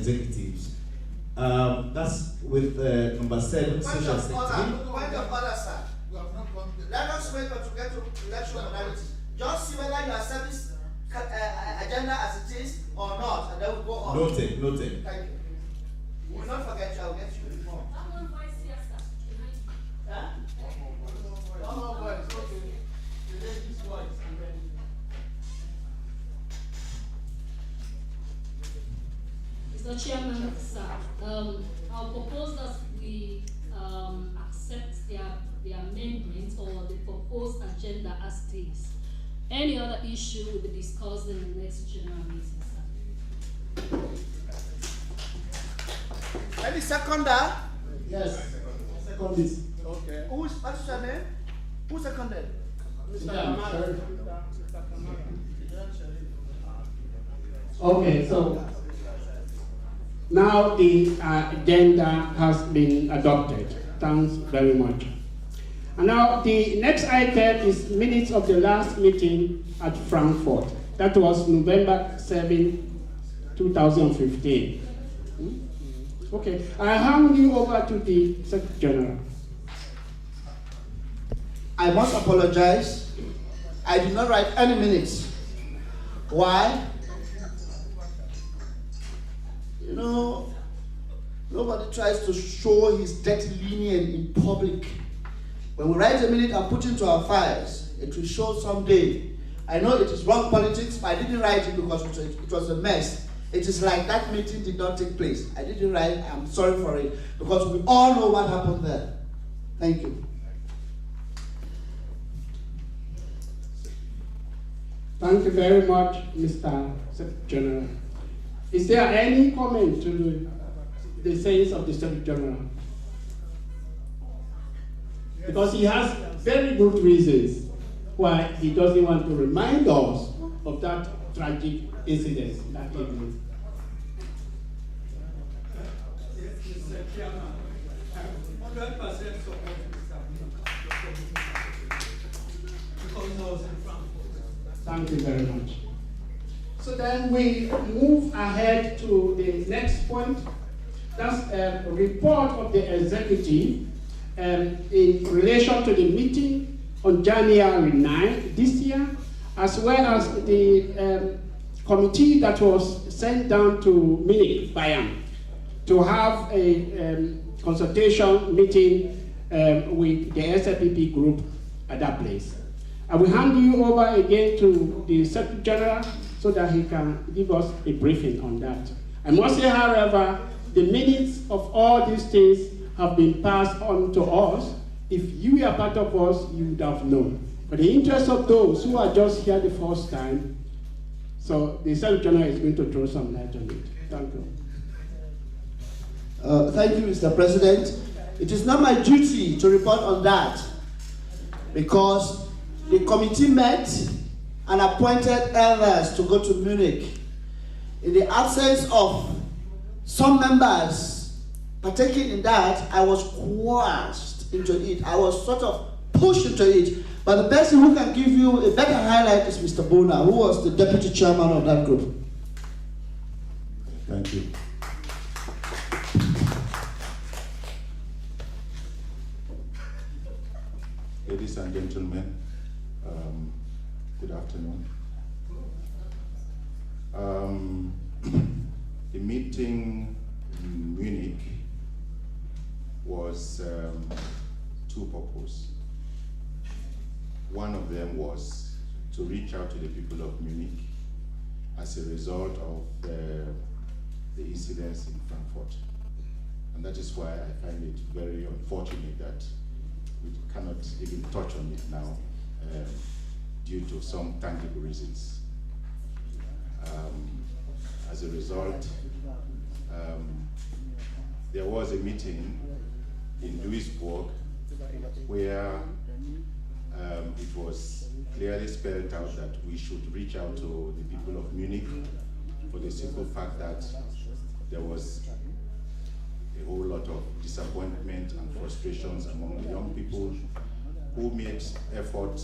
executives. That's with number 7, social security. Point of order, sir. Let us wait to get to election modality. Just see whether your service agenda as it is or not, and then we'll go on. Noted. Thank you. We will not forget you. I'll get you before. Huh? One more voice. Okay. The lady's voice. Mr. Chairman, sir, I'll propose that we accept the amendment or the proposed agenda as is. Any other issue will be discussed in the next general meeting, sir. Any seconder? Yes. Second this. Okay. What's your name? Who seconded? Okay, so now the agenda has been adopted. Thanks very much. And now the next item is minutes of the last meeting at Frankfurt. That was November 7, 2015. Okay, I hand you over to the Secretary General. I must apologize. I did not write any minutes. Why? You know, nobody tries to show his dirty linen in public. When we write a minute and put it into our files, it will show someday. I know it is wrong politics, but I didn't write it because it was a mess. It is like that meeting did not take place. I didn't write, I'm sorry for it, because we all know what happened there. Thank you. Thank you very much, Mr. Secretary General. Is there any comment to the sayings of the Secretary General? Because he has very good reasons why he doesn't want to remind us of that tragic incident that evening. Mr. Chairman, 100% support because I was in Frankfurt. Thank you very much. So then we move ahead to the next point. That's a report of the executive in relation to the meeting on January 9 this year, as well as the committee that was sent down to Munich, Bayern, to have a consultation meeting with the SLPP group at that place. I will hand you over again to the Secretary General so that he can give us a briefing on that. I must say, however, the minutes of all these things have been passed on to us. If you were part of us, you would have known. For the interest of those who are just here the first time, so the Secretary General is going to throw some light on it. Thank you. Thank you, Mr. President. It is not my duty to report on that because the committee met and appointed elders to go to Munich. In the absence of some members partaking in that, I was coerced into it. I was sort of pushed into it. But the person who can give you a better highlight is Mr. Bona, who was the deputy chairman of that group. Thank you. Ladies and gentlemen, good afternoon. The meeting in Munich was two purposes. One of them was to reach out to the people of Munich as a result of the incidents in Frankfurt. And that is why I find it very unfortunate that we cannot even touch on it now due to some tangible reasons. As a result, there was a meeting in Duisburg where it was clearly spelled out that we should reach out to the people of Munich for the simple fact that there was a whole lot of disappointment and frustrations among the young people who made effort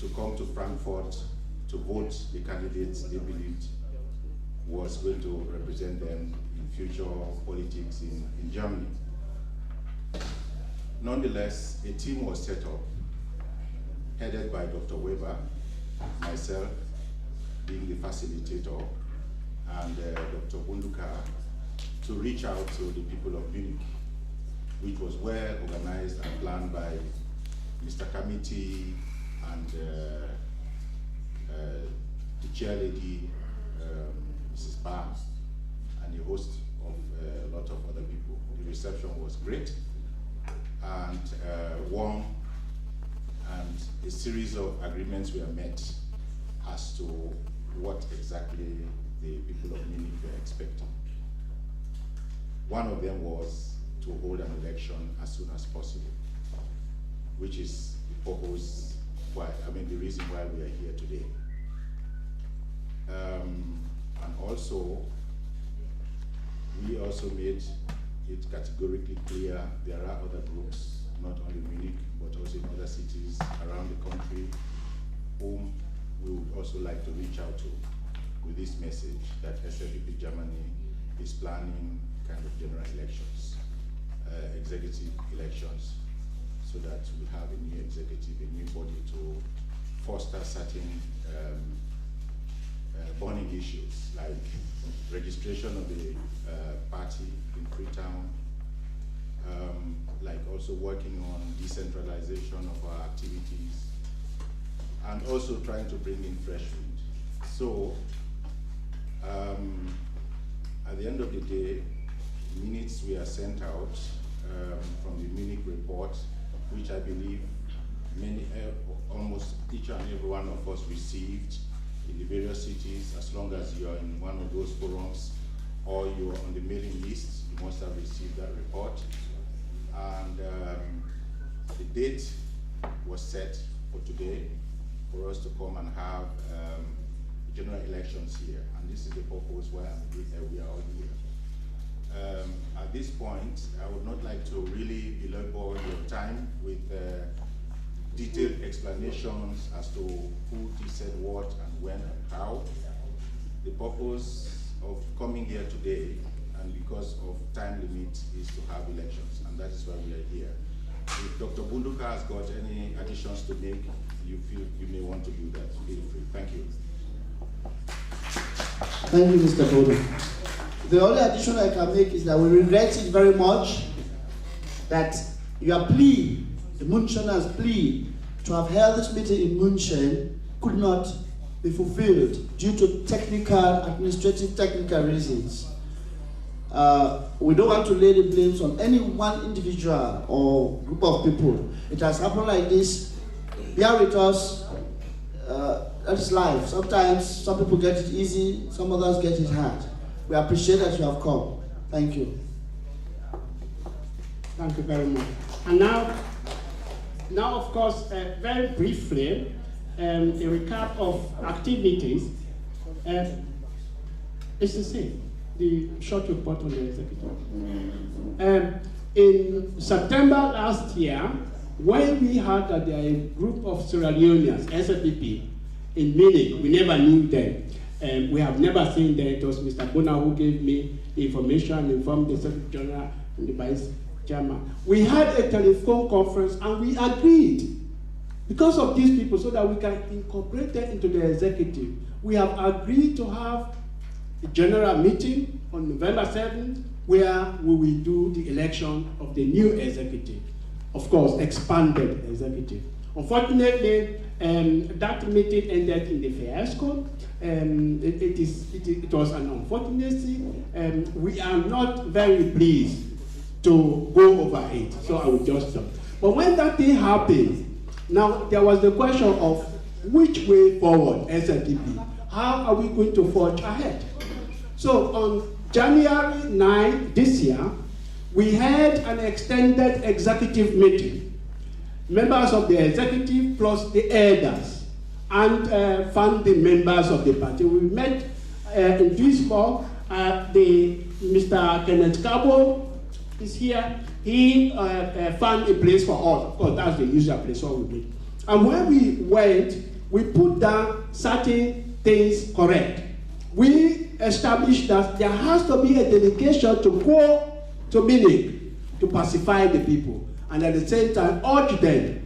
to come to Frankfurt to vote the candidates they believed was going to represent them in future politics in Germany. Nonetheless, a team was set up, headed by Dr. Weber, myself being the facilitator, and Dr. Bunduka, to reach out to the people of Munich, which was well organized and planned by Mr. Kamiti and the chair lady, Mrs. Barnes, and a host of a lot of other people. The reception was great and warm, and a series of agreements were met as to what exactly the people of Munich were expecting. One of them was to hold an election as soon as possible, which is the purpose why, the reason why we are here today. And also, we also made it categorically clear there are other groups, not only Munich, but also in other cities around the country, whom we would also like to reach out to with this message that SLPP Germany is planning kind of general elections, executive elections, so that we have a new executive, a new body to foster certain burning issues like registration of the party in Freetown, like also working on decentralization of our activities, and also trying to bring in fresh wind. So, at the end of the day, minutes were sent out from the Munich report, which I believe almost each and every one of us received in the various cities. As long as you're in one of those forums or you're on the mailing list, you must have received that report. And the date was set for today for us to come and have general elections here. And this is the purpose why we are all here. At this point, I would not like to really belabor your time with detailed explanations as to who said what and when and how. The purpose of coming here today, and because of time limit, is to have elections, and that is why we are here. If Dr. Bunduka has got any additions to make, you feel you may want to do that, feel free. Thank you. Thank you, Mr. Bodo. The only addition I can make is that we regret it very much that your plea, the Munchener's plea, to have held this meeting in München could not be fulfilled due to administrative technical reasons. We don't want to lay the blames on any one individual or group of people. It has happened like this. Bear with us. That is life. Sometimes some people get it easy, some others get it hard. We appreciate that you have come. Thank you. Thank you very much. And now of course, very briefly, a recap of activities. It's the same, the short report on the executive. In September last year, when we heard that there are a group of Sierra Leoneans, SLPP, in Munich, we never knew them. We have never seen them. It was Mr. Bona who gave me the information, informed the Secretary General and the Vice Chairman. We had a telephone conference and we agreed, because of these people, so that we can incorporate them into the executive. We have agreed to have a general meeting on November 7th, where we will do the election of the new executive. Of course, expanded executive. Unfortunately, that meeting ended in the fiasco. It was an unfortunate thing. We are not very pleased to go over it, so I will just stop. But when that thing happened, now there was the question of which way forward, SLPP. How are we going to forge ahead? So on January 9 this year, we had an extended executive meeting. Members of the executive plus the elders and founding members of the party. We met in Duisburg. Mr. Kenneth Cabo is here. He found a place for us. Of course, that's the usual place where we meet. And when we went, we put down certain things correct. We established that there has to be a delegation to go to Munich to pacify the people, and at the same time urge them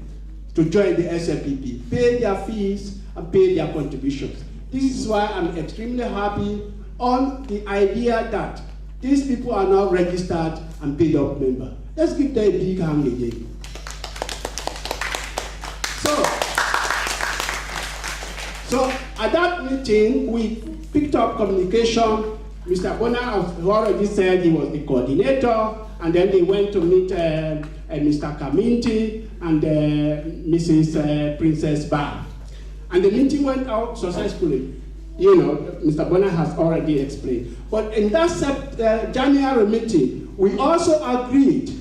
to join the SLPP, pay their fees and pay their contributions. This is why I'm extremely happy on the idea that these people are now registered and paid up members. Let's give them a big hand again. So at that meeting, we picked up communication. Mr. Bonner has already said he was the coordinator, and then they went to meet Mr. Kaminti and Mrs. Princess Bar. And the meeting went out successfully. You know, Mr. Bonner has already explained. But in that January meeting, we also agreed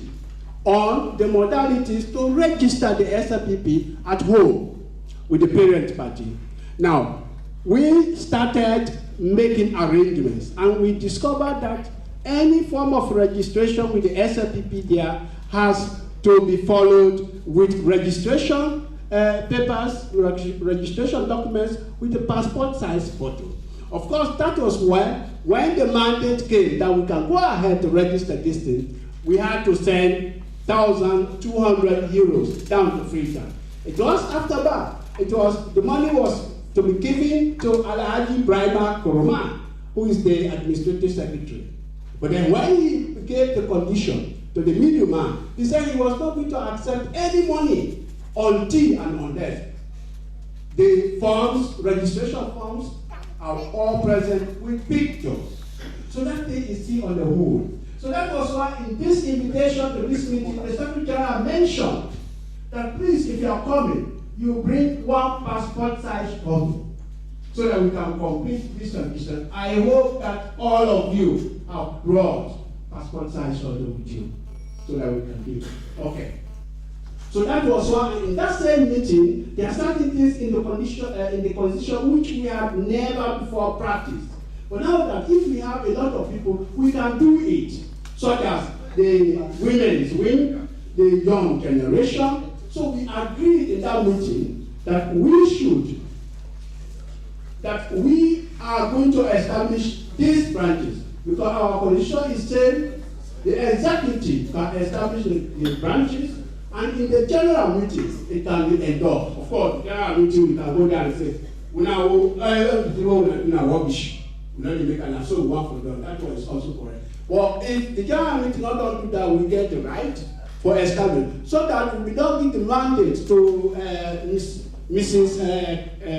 on the modalities to register the SLPP at home with the parent party. Now, we started making arrangements, and we discovered that any form of registration with the SLPP there has to be followed with registration papers, registration documents with a passport size photo. Of course, that was when the mandate came that we can go ahead to register this thing, we had to send 1,200 euros down to Freetown. It was after that, the money was to be given to Alhaji Brahma Koroma, who is the administrative secretary. But then when he gave the condition to the middleman, he said he was not going to accept any money until and unless the forms, registration forms, are all present with pictures. So that thing is still on the whole. So that was why in this invitation to this meeting, the Secretary General mentioned that please, if you are coming, you bring one passport size photo so that we can complete this condition. I hope that all of you have brought passport size photo with you so that we can do it. Okay. So that was why in that same meeting, there are certain things in the constitution which we have never before practiced. But now that if we have a lot of people, we can do it, such as the women's wing, the young generation. So we agreed in that meeting that we are going to establish these branches, because our condition is saying the executive can establish the branches, and in the general meeting it can be endorsed. Of course, the general meeting we can go there and say, we now rubbish. We don't make an so work for them. That one is also correct. Well, if the general meeting not done do that, we get the right for establishment, so that we don't give the mandate to Mrs.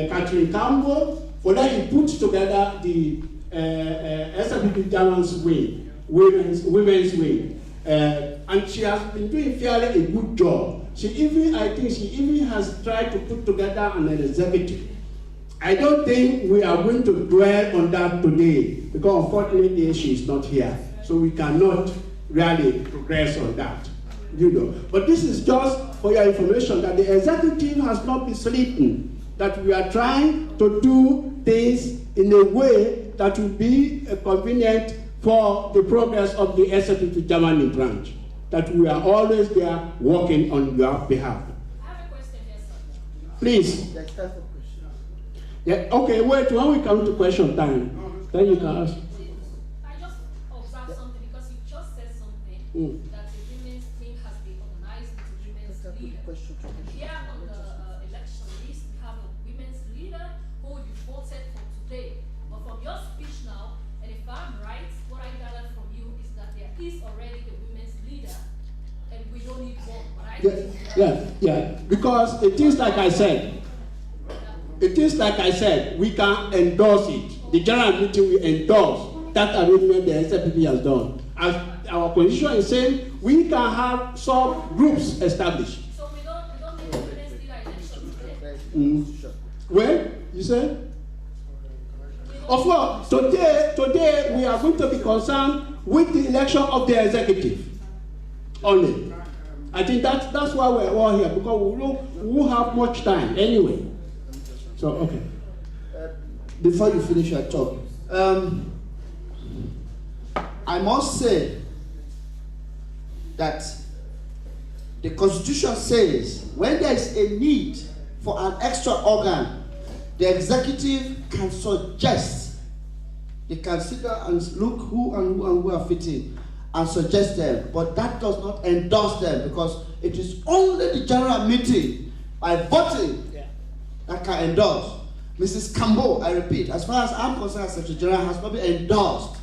Catherine Campbell for that he puts together the SLPP German's wing, women's wing, and she has been doing fairly a good job. I think she even has tried to put together an executive. I don't think we are going to dwell on that today, because unfortunately she is not here, so we cannot really progress on that. You know, but this is just for your information that the executive has not been sleeping, that we are trying to do things in a way that will be convenient for the progress of the SLPP Germany branch, that we are always there working on your behalf. I have a question here, sir. Please. There's time for questions. Yeah, okay, wait, when we come to question time, then you can ask. I just observed something because you just said something that the women's thing has been organized with the women's leader. Here on the election list, we have a women's leader who will be voted for today. But from your speech now, and if I'm right, what I gathered from you is that there is already a women's leader, and we don't need one. Right? Yeah, because it is like I said, we can endorse it. The general meeting will endorse that arrangement the SLPP has done. As our constitution is saying, we can have some groups established. So we don't need a women's leader election today? Well, you said? Of course, today we are going to be concerned with the election of the executive only. I think that's why we're all here, because we won't have much time anyway. So, okay. Before you finish your talk, I must say that the Constitution says when there is a need for an extra organ, the executive can suggest They can sit down and look who are fitting and suggest them, but that does not endorse them, because it is only the general meeting by voting that can endorse. Mrs. Campbell, I repeat, as far as I'm concerned, as Secretary General, has not been endorsed.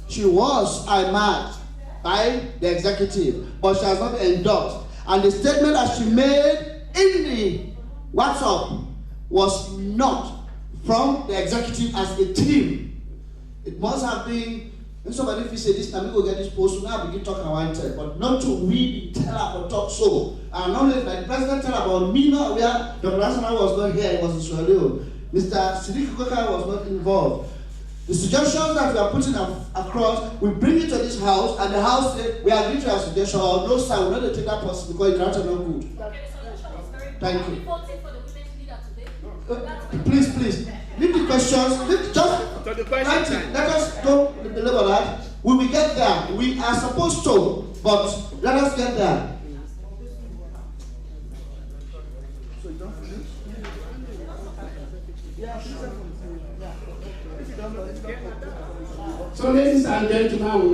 She was IMAD by the executive, but she has not been endorsed. And the statement that she made in the WhatsApp was not from the executive as a team. It must have been, when somebody if you say this, now we go get this post, so now begin talking about it, but not to we tell her or talk so. And not only like the president tell about me, not where Dr. National was not here, it was in Sierra Leone. Mr. Siddiq Koka was not involved. The suggestions that we are putting across, we bring it to this house, and the house says, we agree to our suggestion, or no sir, we're not going to take that person because it's not good. Okay, the solution is very good. Thank you. Are we voting for the women's leader today? Please, leave the questions, let us don't deliver that. We will get there. We are supposed to, but let us get there. So ladies and gentlemen,